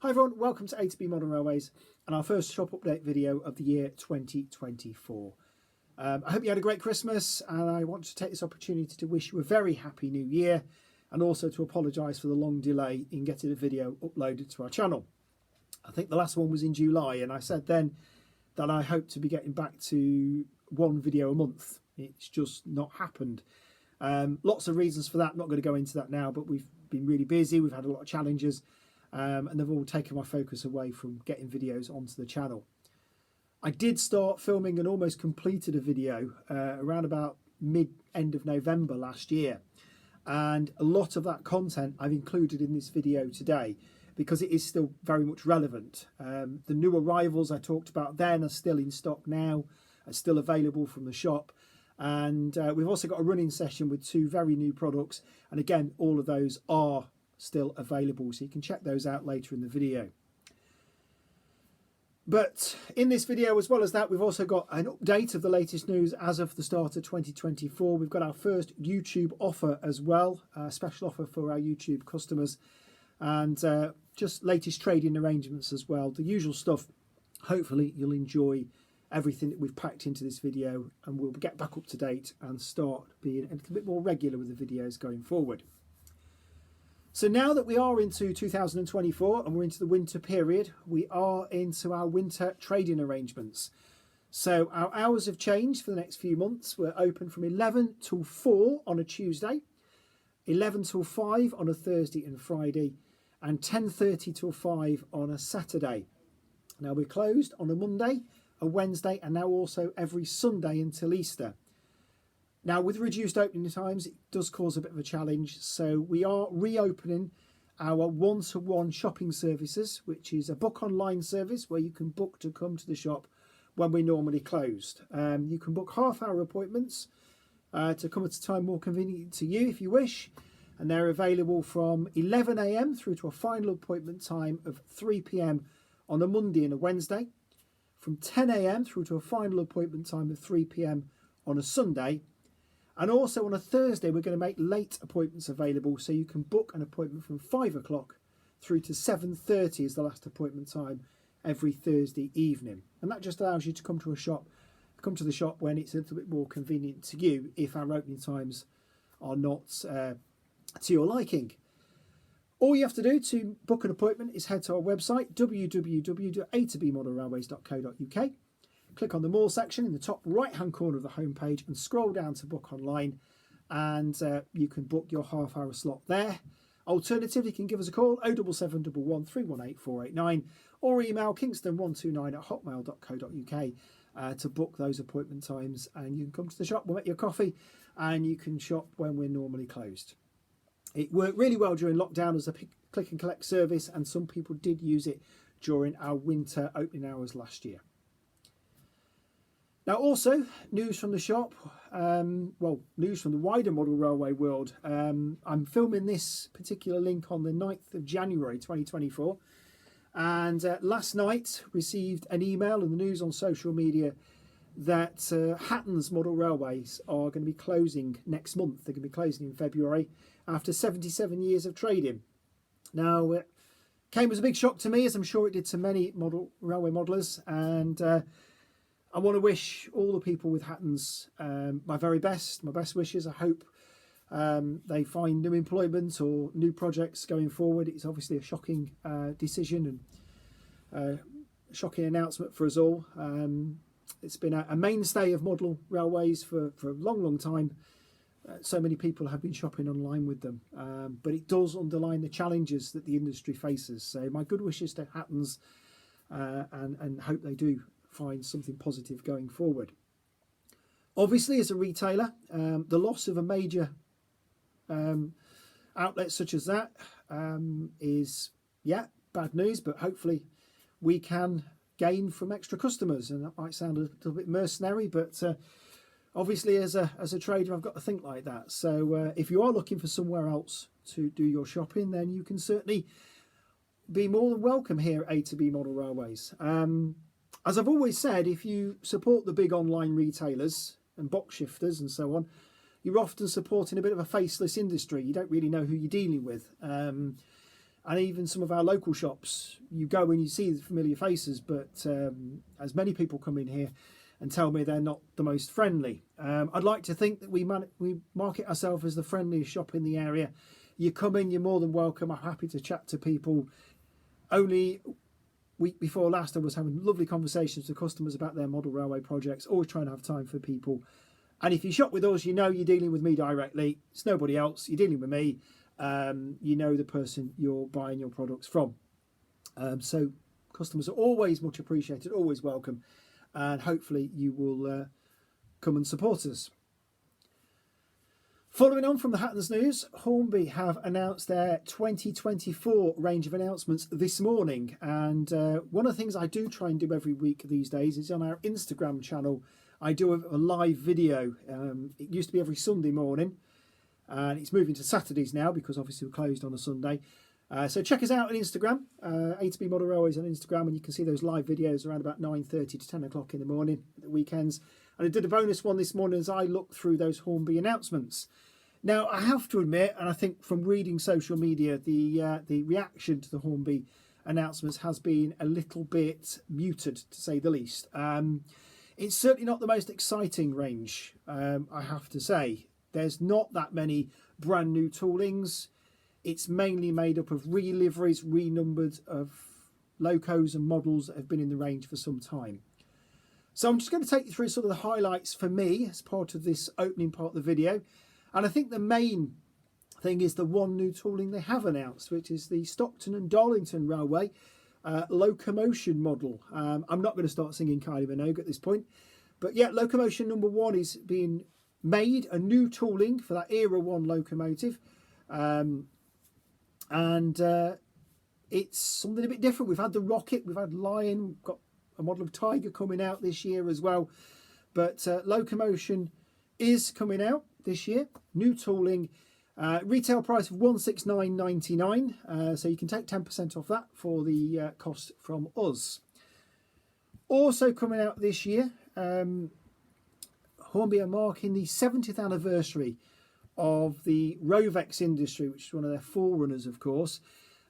Hi everyone, welcome to A to B Modern Railways and our first shop update video of the year 2024. I hope you had a great Christmas, and I want to take this opportunity to wish you a very happy new year and also to apologise for the long delay in getting a video uploaded to our channel. I think the last one was in July, and I said then that I hope to be getting back to one video a month. It's just not happened. Lots of reasons for that. I'm not going to go into that now, but we've been really busy. We've had a lot of challenges. And they've all taken my focus away from getting videos onto the channel. I did start filming and almost completed a video around about mid-end of November last year, and a lot of that content I've included in this video today because it is still very much relevant. The new arrivals I talked about then are still in stock now, are still available from the shop, and we've also got a running session with two very new products, and again all of those are still available, so you can check those out later in the video. But in this video, as well as that, we've also got an update of the latest news as of the start of 2024. We've got our first YouTube offer as well, a special offer for our YouTube customers, and just latest trading arrangements as well, the usual stuff. Hopefully you'll enjoy everything that we've packed into this video, and we'll get back up to date and start being a little bit more regular with the videos going forward. So now that we are into 2024 and we're into the winter period, we are into our winter trading arrangements. So our hours have changed for the next few months. We're open from 11 till 4 on a Tuesday, 11 till 5 on a Thursday and Friday, and 10:30 till 5 on a Saturday. Now we're closed on a Monday, a Wednesday, and now also every Sunday until Easter. Now, with reduced opening times, it does cause a bit of a challenge. So we are reopening our one-to-one shopping services, which is a book online service where you can book to come to the shop when we're normally closed. You can book half-hour appointments to come at a time more convenient to you if you wish. And they're available from 11 AM through to a final appointment time of 3 PM on a Monday and a Wednesday. From 10 AM through to a final appointment time of 3 PM on a Sunday. And also on a Thursday, we're going to make late appointments available, so you can book an appointment from 5 o'clock through to 7:30 is the last appointment time every Thursday evening. And that just allows you to come to the shop when it's a little bit more convenient to you if our opening times are not to your liking. All you have to do to book an appointment is head to our website, www.a2bmodernrailways.co.uk. Click on the More section in the top right-hand corner of the homepage and scroll down to Book Online, and you can book your half-hour slot there. Alternatively, you can give us a call, 07711 318 489, or email kingston129@hotmail.co.uk to book those appointment times, and you can come to the shop, we'll make you a coffee, and you can shop when we're normally closed. It worked really well during lockdown as a click and collect service, and some people did use it during our winter opening hours last year. Now also, news from the shop, well, news from the wider model railway world. I'm filming this particular link on the 9th of January 2024, and last night received an email and the news on social media that Hatton's Model Railways are going to be closing next month. They're going to be closing in February after 77 years of trading. Now, it came as a big shock to me, as I'm sure it did to many railway modellers, and I want to wish all the people with Hatton's my very best, my best wishes. I hope they find new employment or new projects going forward. It's obviously a shocking decision and shocking announcement for us all. It's been a mainstay of model railways for a long, long time. So many people have been shopping online with them, but it does underline the challenges that the industry faces. So my good wishes to Hatton's, and hope they do find something positive going forward. Obviously, as a retailer, the loss of a major outlet such as that is, yeah, bad news, but hopefully we can gain from extra customers. And that might sound a little bit mercenary, but obviously as a trader, I've got to think like that. So if you are looking for somewhere else to do your shopping, then you can certainly be more than welcome here at A2B Model Railways. As I've always said, if you support the big online retailers and box shifters and so on, you're often supporting a bit of a faceless industry. You don't really know who you're dealing with. and even some of our local shops. You go and you see the familiar faces, but as many people come in here and tell me they're not the most friendly. I'd like to think that we market ourselves as the friendliest shop in the area. You come in, you're more than welcome. I'm happy to chat to people. Only week before last, I was having lovely conversations with customers about their model railway projects, always trying to have time for people. And if you shop with us, you know you're dealing with me directly. It's nobody else. You're dealing with me. You know the person you're buying your products from. So customers are always much appreciated, always welcome. And hopefully you will come and support us. Following on from the Hattons news, Hornby have announced their 2024 range of announcements this morning. And one of the things I do try and do every week these days is on our Instagram channel. I do a live video. It used to be every Sunday morning, and it's moving to Saturdays now because obviously we're closed on a Sunday. So check us out on Instagram, A2B Model Railways on Instagram, and you can see those live videos around about 9:30 to 10 o'clock in the morning at the weekends. And I did a bonus one this morning as I looked through those Hornby announcements. Now, I have to admit, and I think from reading social media, the reaction to the Hornby announcements has been a little bit muted, to say the least. It's certainly not the most exciting range, I have to say. There's not that many brand new toolings. It's mainly made up of re-liveries, renumbered of locos and models that have been in the range for some time. So I'm just going to take you through sort of the highlights for me as part of this opening part of the video. And I think the main thing is the one new tooling they have announced, which is the Stockton and Darlington Railway locomotion model. I'm not going to start singing Kylie Minogue at this point. But yeah, locomotion number 1 is being made, a new tooling for that Era 1 locomotive. It's something a bit different. We've had the Rocket, we've had Lion, we've got a model of Tiger coming out this year as well. But locomotion is coming out this year, new tooling, retail price of $169.99, so you can take 10% off that for the cost from us. Also coming out this year, Hornby are marking the 70th anniversary of the Rovex industry, which is one of their forerunners, of course.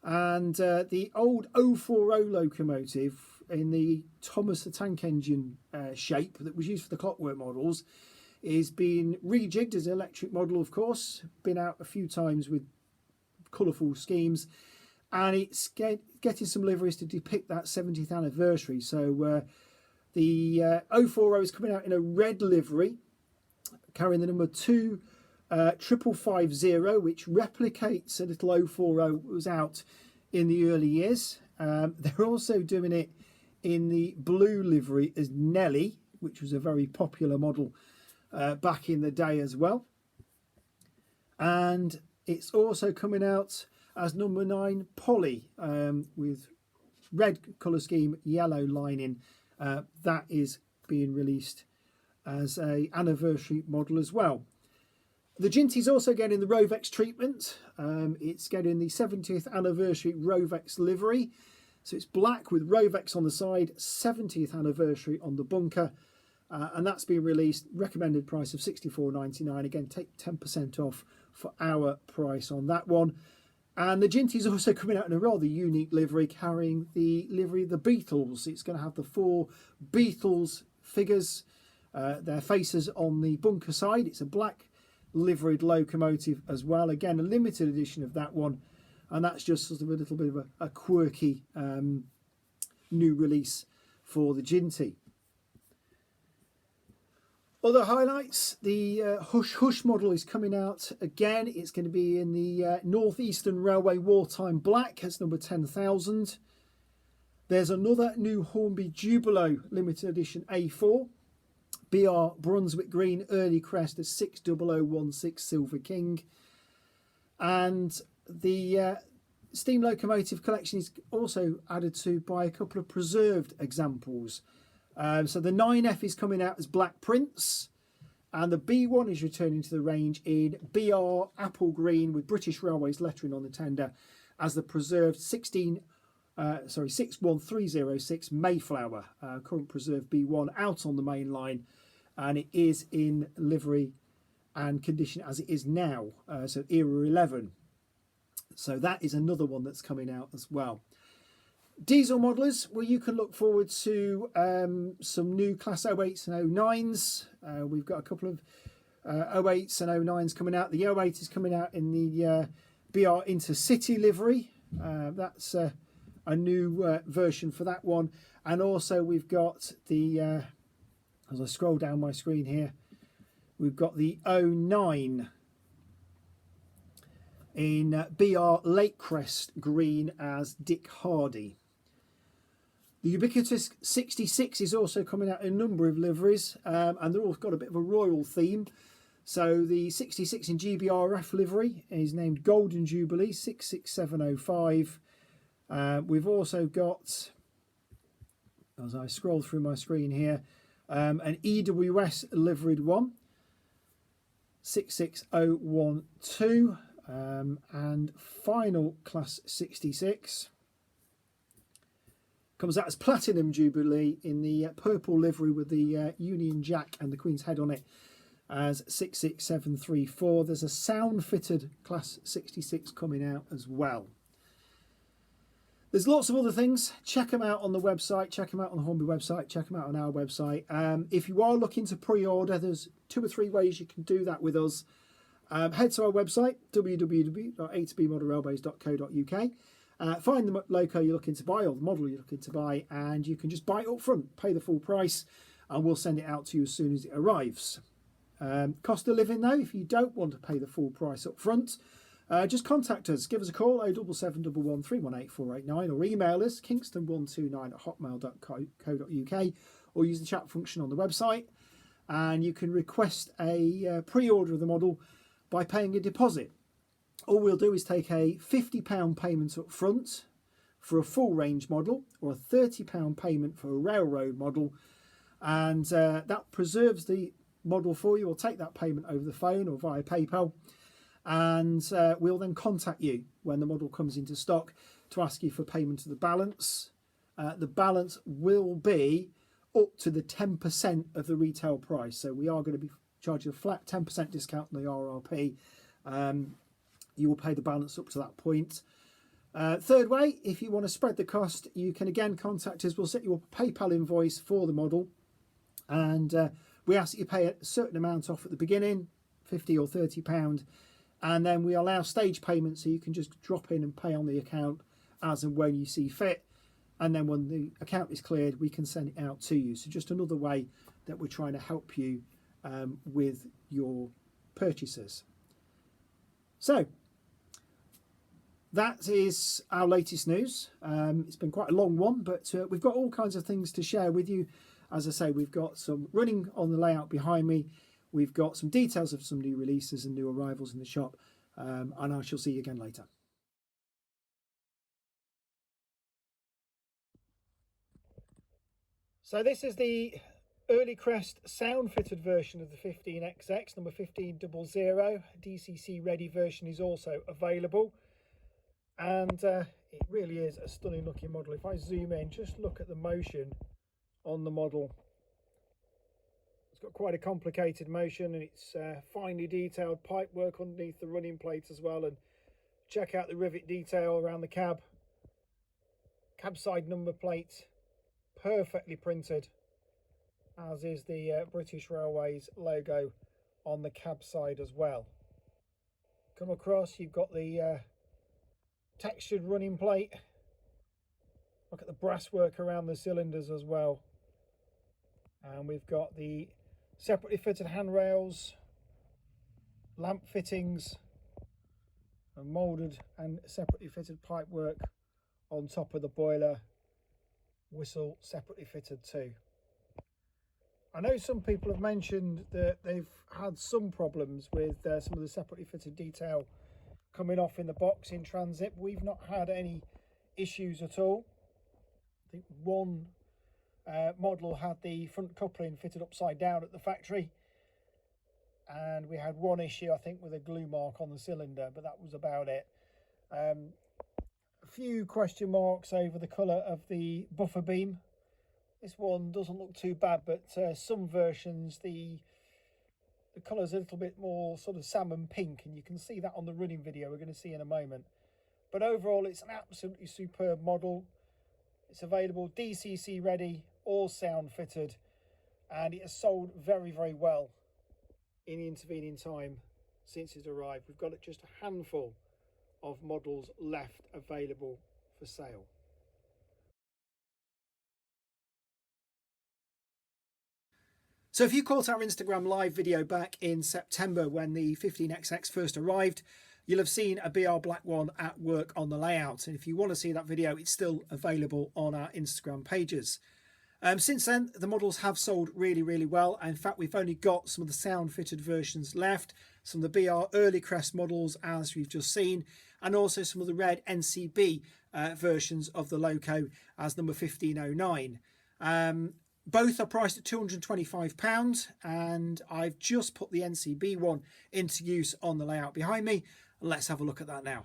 And the old 040 locomotive in the Thomas the Tank Engine shape that was used for the clockwork models is being rejigged as an electric model, of course. Been out a few times with colourful schemes. And it's getting some liveries to depict that 70th anniversary. So the 040 is coming out in a red livery, carrying the number 25550, which replicates a little 040 that was out in the early years. They're also doing it in the blue livery as Nelly, which was a very popular model back in the day as well. And it's also coming out as number 9 Polly with red colour scheme, yellow lining. That is being released as a anniversary model as well. The Ginty's also getting the Rovex treatment. It's getting the 70th anniversary Rovex livery. So it's black with Rovex on the side, 70th anniversary on the bunker. And that's been released, recommended price of $64.99. Again, take 10% off for our price on that one. And the Ginty's also coming out in a rather unique livery, carrying the livery of the Beatles. It's going to have the 4 Beatles figures, their faces on the bunker side. It's a black liveried locomotive as well. Again, a limited edition of that one. And that's just sort of a little bit of a quirky new release for the Ginty. Other highlights, the Hush Hush model is coming out again. It's going to be in the Northeastern Railway Wartime Black. That's number 10,000. There's another new Hornby Jubilo limited edition A4. BR Brunswick Green Early Crest as 60016 Silver King. And the steam locomotive collection is also added to by a couple of preserved examples. So the 9F is coming out as Black Prince, and the B1 is returning to the range in BR Apple Green with British Railways lettering on the tender as the preserved 61306 Mayflower, current preserved B1 out on the main line, and it is in livery and condition as it is now, so Era 11. So that is another one that's coming out as well. Diesel modelers, well, you can look forward to some new Class 08s and 09s. We've got a couple of 08s and 09s coming out. The 08 is coming out in the BR Intercity livery. That's a new version for that one. And also we've got the, as I scroll down my screen here, we've got the 09 in BR Lakecrest green as Dick Hardy. The ubiquitous 66 is also coming out in a number of liveries, and they're all got a bit of a royal theme. So the 66 in GBRF livery is named Golden Jubilee 66705. We've also got, as I scroll through my screen here, an EWS liveried one, 66012, and final Class 66. Comes out as Platinum Jubilee in the purple livery with the Union Jack and the Queen's head on it as 66734. There's a sound fitted Class 66 coming out as well. There's lots of other things. Check them out on the website. Check them out on the Hornby website. Check them out on our website. If you are looking to pre-order, there's 2 or 3 ways you can do that with us. Head to our website, www.a2bmodelrailways.co.uk. Find the loco you're looking to buy or the model you're looking to buy, and you can just buy it up front, pay the full price, and we'll send it out to you as soon as it arrives. Cost of living though, if you don't want to pay the full price up front, just contact us. Give us a call, 07711 318 489, or email us, kingston129@hotmail.co.uk, or use the chat function on the website, and you can request a pre-order of the model by paying a deposit. All we'll do is take a £50 payment up front for a full range model, or a £30 payment for a railroad model, and that preserves the model for you. We'll take that payment over the phone or via PayPal, and we'll then contact you when the model comes into stock to ask you for payment of the balance. The balance will be up to the 10% of the retail price, so we are going to be charging a flat 10% discount on the RRP. You will pay the balance up to that point. Third way, if you want to spread the cost, you can again contact us. We'll set you up a PayPal invoice for the model, and we ask that you pay a certain amount off at the beginning, £50 or £30, and then we allow stage payments, so you can just drop in and pay on the account as and when you see fit, and then when the account is cleared, we can send it out to you. So just another way that we're trying to help you with your purchases. So that is our latest news. It's been quite a long one, but we've got all kinds of things to share with you. As I say, we've got some running on the layout behind me. We've got some details of some new releases and new arrivals in the shop, and I shall see you again later. So this is the Early Crest sound fitted version of the 15XX, number 1500. DCC ready version is also available. And it really is a stunning looking model. If I zoom in, just look at the motion on the model. It's got quite a complicated motion, and it's finely detailed pipe work underneath the running plates as well. And check out the rivet detail around the cab. Cab side number plate, perfectly printed, as is the British Railways logo on the cab side as well. Come across, you've got the textured running plate. Look at the brasswork around the cylinders as well, and we've got the separately fitted handrails, lamp fittings, and moulded and separately fitted pipe work on top of the boiler. Whistle separately fitted too. I know some people have mentioned that they've had some problems with some of the separately fitted detail coming off in the box in transit. We've not had any issues at all. I think one model had the front coupling fitted upside down at the factory, and we had one issue, I think, with a glue mark on the cylinder, but that was about it. A few question marks over the colour of the buffer beam. This one doesn't look too bad, but some versions the colour's a little bit more sort of salmon pink, and you can see that on the running video we're going to see in a moment. But overall, it's an absolutely superb model. It's available DCC ready, all sound fitted, and it has sold very, very well in the intervening time since it arrived. We've got just a handful of models left available for sale. So if you caught our Instagram live video back in September when the 15XX first arrived, you'll have seen a BR Black one at work on the layout. And if you want to see that video, it's still available on our Instagram pages. Since then, the models have sold really, really well. In fact, we've only got some of the sound fitted versions left, some of the BR early crest models, as we've just seen, and also some of the red NCB versions of the Loco as number 1509. Both are priced at £225, and I've just put the NCB one into use on the layout behind me. Let's have a look at that now.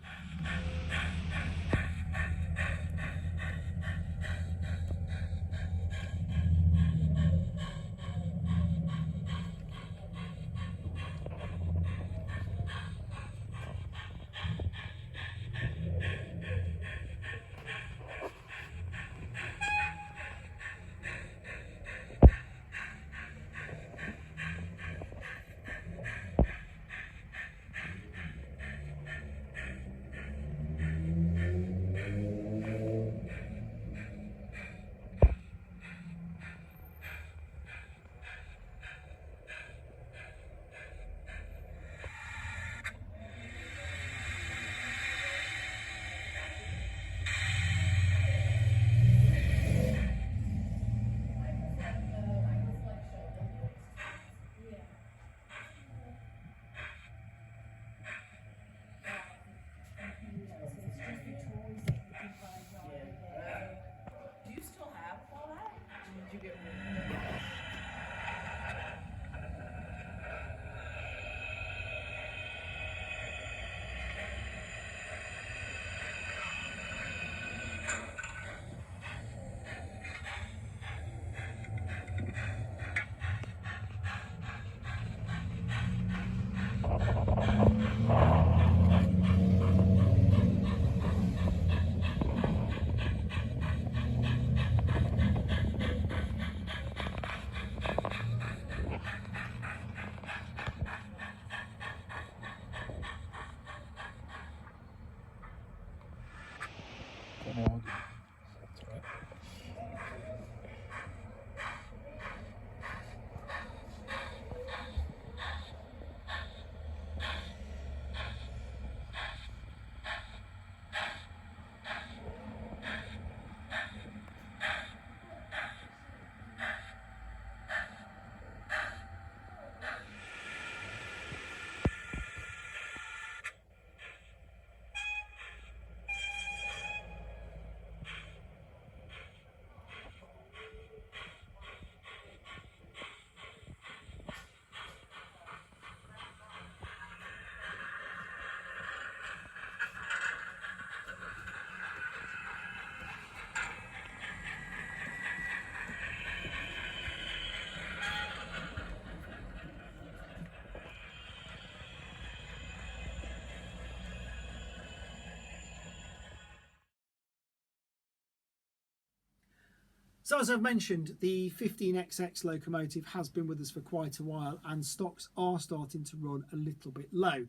So as I've mentioned, the 15XX locomotive has been with us for quite a while, and stocks are starting to run a little bit low.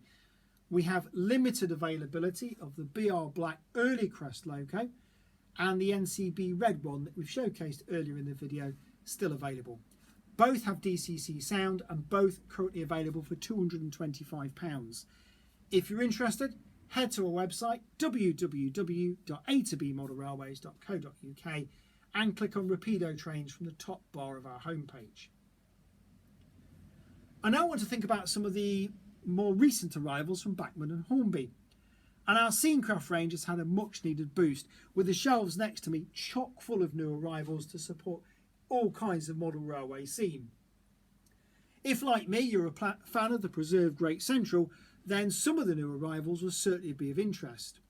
We have limited availability of the BR Black early crest loco and the NCB red one that we've showcased earlier in the video, still available. Both have DCC sound and both currently available for £225. If you're interested, head to our website www.a2bmodelrailways.co.uk and click on Rapido Trains from the top bar of our homepage. I now want to think about some of the more recent arrivals from Bachmann and Hornby. And our Scenecraft range has had a much needed boost, with the shelves next to me chock full of new arrivals to support all kinds of model railway scene. If, like me, you're a fan of the preserved Great Central, then some of the new arrivals will certainly be of interest.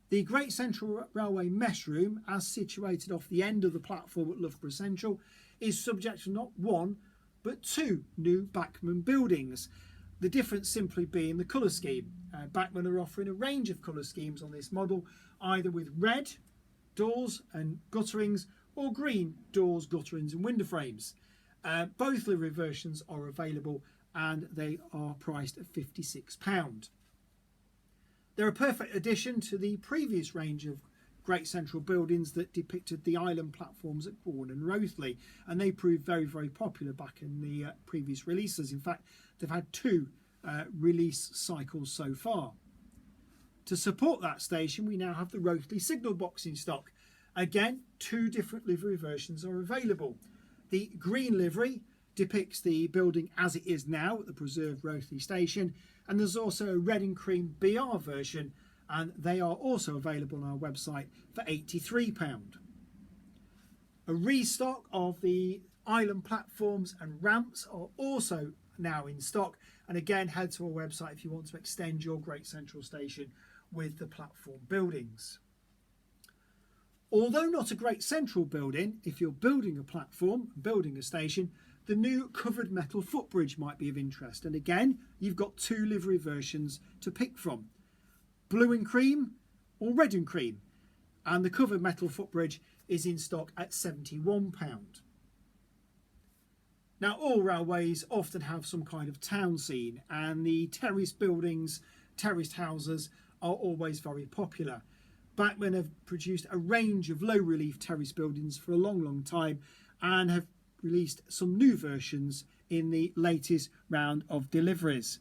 The Great Central Railway mess room, as situated off the end of the platform at Loughborough Central, is subject to not one but two new Bachmann buildings, the difference simply being the colour scheme. Bachmann are offering a range of colour schemes on this model, either with red doors and gutterings or green doors, gutterings and window frames. Both livery versions are available and they are priced at £56. They're a perfect addition to the previous range of Great Central buildings that depicted the island platforms at Bourne and Rothley, and they proved very, very popular back in the previous releases. In fact, they've had 2 release cycles so far. To support that station, we now have the Rothley signal box in stock. Again, 2 different livery versions are available. The green livery depicts the building as it is now at the preserved Rothley station, and there's also a red and cream BR version, and they are also available on our website for £83. A restock of the island platforms and ramps are also now in stock, and again, head to our website if you want to extend your Great Central station with the platform buildings. Although not a Great Central building, if you're building a platform, building a station, the new covered metal footbridge might be of interest, and again, you've got 2 livery versions to pick from: blue and cream or red and cream, and the covered metal footbridge is in stock at £71. Now, all railways often have some kind of town scene, and the terraced buildings, terraced houses are always very popular. Bachmann have produced a range of low relief terrace buildings for a long time and have released some new versions in the latest round of deliveries.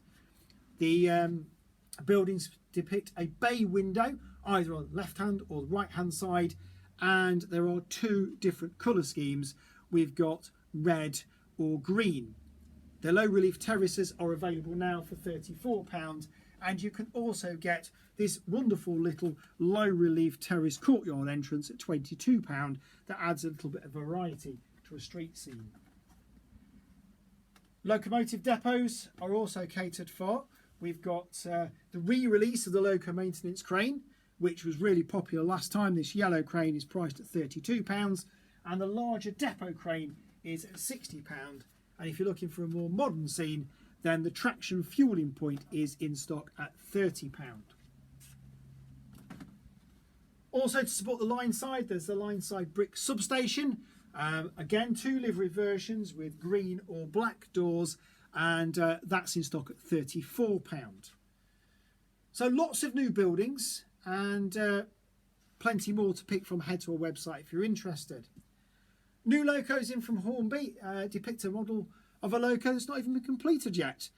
The buildings depict a bay window either on the left hand or the right hand side, and there are 2 different colour schemes. We've got red or green. The low relief terraces are available now for £34, and you can also get this wonderful little low relief terrace courtyard entrance at £22. That adds a little bit of variety to a street scene. Locomotive depots are also catered for. We've got the re-release of the loco maintenance crane, which was really popular last time. This yellow crane is priced at £32, and the larger depot crane is at £60. And if you're looking for a more modern scene, then the traction fueling point is in stock at £30. Also, to support the line side, there's the line side brick substation. Again, 2 livery versions with green or black doors, and that's in stock at £34. So lots of new buildings and plenty more to pick from. Head to our website if you're interested. New locos in from Hornby depict a model of a loco that's not even been completed yet.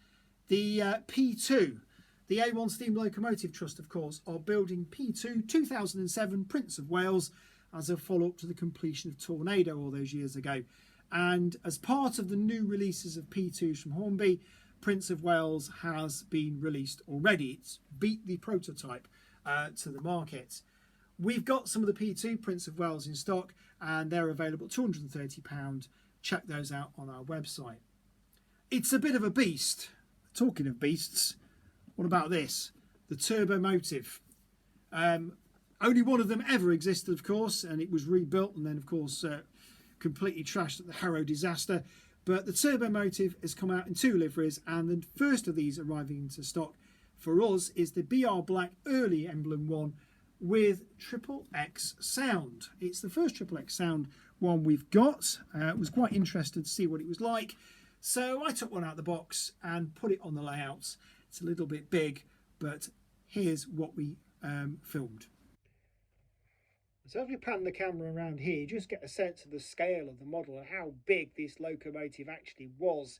The P2. The A1 Steam Locomotive Trust, of course, are building P2 2007 Prince of Wales as a follow-up to the completion of Tornado all those years ago. And as part of the new releases of P2s from Hornby, Prince of Wales has been released already. It's beat the prototype to the market. We've got some of the P2 Prince of Wales in stock, and they're available at £230. Check those out on our website. It's a bit of a beast. Talking of beasts, what about this? The Turbomotive. Only one of them ever existed, of course, and it was rebuilt and then, of course, completely trashed at the Harrow disaster. But the Turbomotive has come out in 2 liveries, and the first of these arriving into stock for us is the BR Black Early Emblem one with XXX sound. It's the first XXX sound one we've got. Was quite interested to see what it was like. So I took one out of the box and put it on the layouts. It's a little bit big, but here's what we filmed. So if we pan the camera around here, you just get a sense of the scale of the model and how big this locomotive actually was.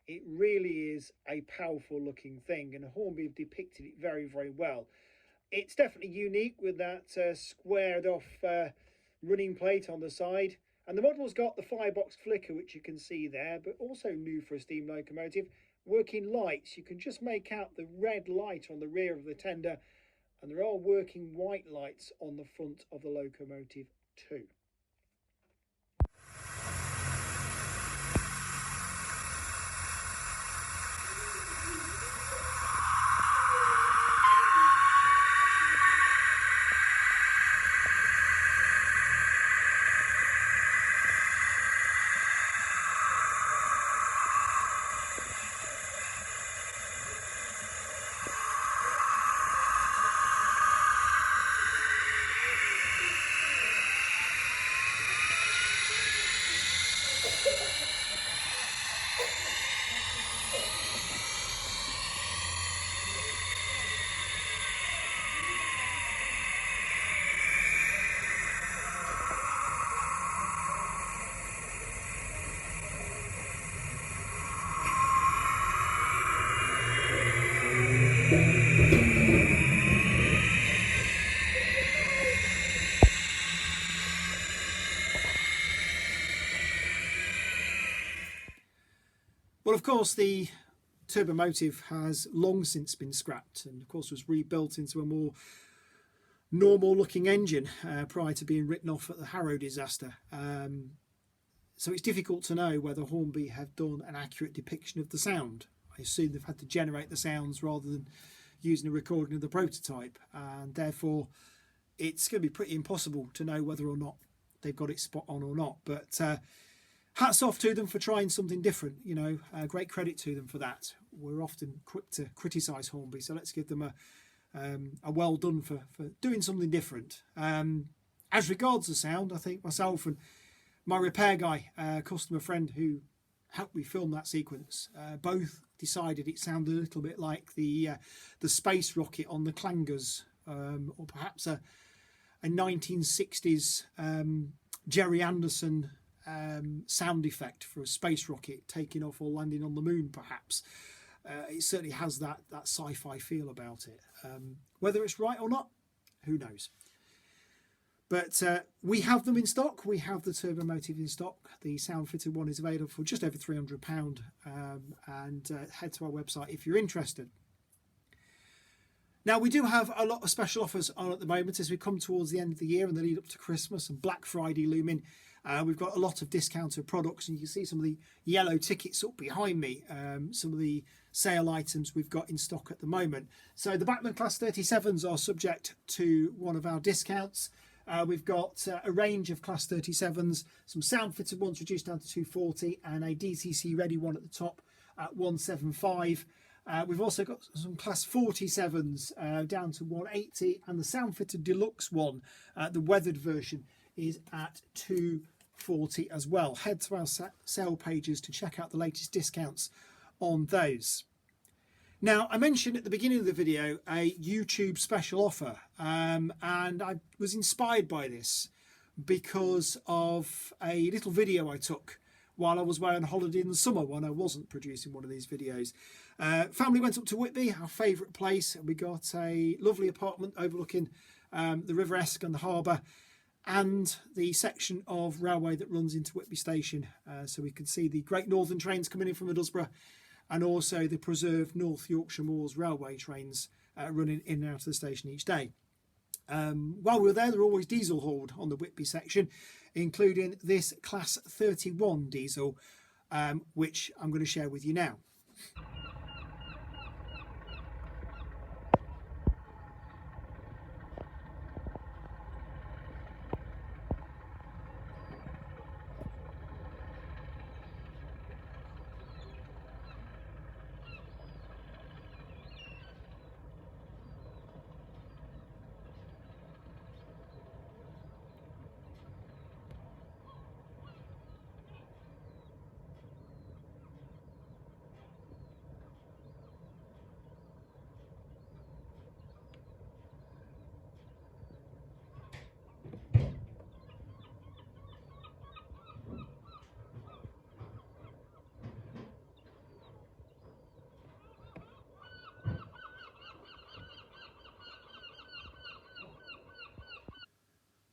It really is a powerful looking thing, and Hornby have depicted it very, very well. It's definitely unique with that squared off running plate on the side. And the model's got the firebox flicker, which you can see there, but also new for a steam locomotive. Working lights, you can just make out the red light on the rear of the tender, and there are working white lights on the front of the locomotive too. Well, of course, the Turbomotive has long since been scrapped and, of course, was rebuilt into a more normal looking engine prior to being written off at the Harrow disaster. So it's difficult to know whether Hornby have done an accurate depiction of the sound. I assume they've had to generate the sounds rather than using a recording of the prototype, and therefore it's going to be pretty impossible to know whether or not they've got it spot on or not. But hats off to them for trying something different. You know, great credit to them for that. We're often quick to criticise Hornby, so let's give them a well done for doing something different. As regards the sound, I think myself and my repair guy, customer friend who helped me film that sequence, both decided it sounded a little bit like the space rocket on the clangers, or perhaps a 1960s Jerry Anderson sound effect for a space rocket taking off or landing on the moon, perhaps. It certainly has that sci-fi feel about it. Whether it's right or not, who knows? But we have them in stock. We have the Turbomotive in stock. The sound fitted one is available for just over £300, and head to our website if you're interested. Now, we do have a lot of special offers on at the moment as we come towards the end of the year and the lead up to Christmas and Black Friday looming. We've got a lot of discounted products, and you can see some of the yellow tickets up behind me, some of the sale items we've got in stock at the moment. So the Bachmann Class 37s are subject to one of our discounts. We've got a range of Class 37s, some sound fitted ones reduced down to 240 and a DTC ready one at the top at 175. We've also got some Class 47s down to 180, and the sound fitted deluxe one, the weathered version, is at 240 as well. Head to our sale pages to check out the latest discounts on those. Now, I mentioned at the beginning of the video a YouTube special offer, and I was inspired by this because of a little video I took while I was away on holiday in the summer when I wasn't producing one of these videos. Family went up to Whitby, our favourite place, and we got a lovely apartment overlooking the River Esk and the harbour, and the section of railway that runs into Whitby station, so we could see the Great Northern trains coming in from Middlesbrough, and also the preserved North Yorkshire Moors railway trains running in and out of the station each day. While we were there were always diesel hauled on the Whitby section, including this Class 31 diesel, which I'm going to share with you now.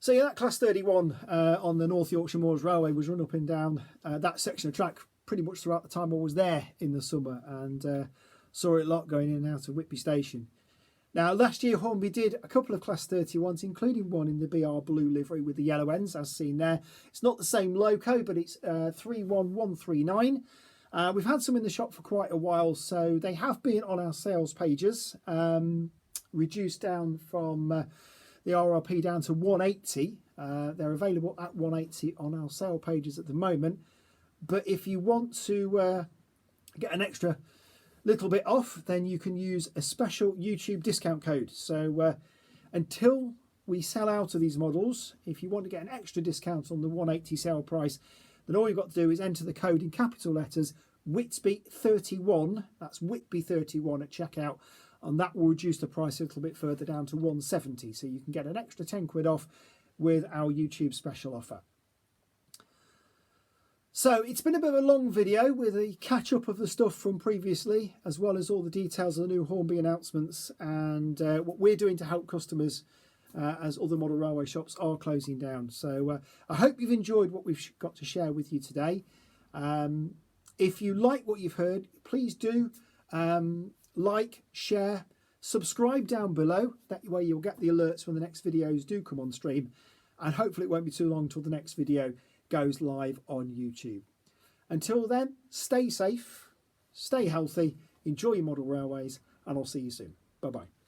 So yeah, that Class 31 on the North Yorkshire Moors Railway was run up and down that section of track pretty much throughout the time I was there in the summer, and saw it a lot going in and out of Whitby station. Now, last year Hornby did a couple of Class 31s, including one in the BR blue livery with the yellow ends, as seen there. It's not the same loco, but it's 31139. We've had some in the shop for quite a while, so they have been on our sales pages, reduced down from the RRP down to 180. They're available at 180 on our sale pages at the moment. But if you want to get an extra little bit off, then you can use a special YouTube discount code. So until we sell out of these models, if you want to get an extra discount on the 180 sale price, then all you've got to do is enter the code in capital letters Whitby31. That's Whitby31 at checkout, and that will reduce the price a little bit further down to 170. So you can get an extra 10 quid off with our YouTube special offer. So it's been a bit of a long video with a catch up of the stuff from previously, as well as all the details of the new Hornby announcements and what we're doing to help customers as other model railway shops are closing down. So I hope you've enjoyed what we've got to share with you today. If you like what you've heard, please do like, share, subscribe down below. That way you'll get the alerts when the next videos do come on stream. And hopefully it won't be too long till the next video goes live on YouTube. Until then, stay safe, stay healthy, enjoy your model railways, and I'll see you soon. Bye-bye.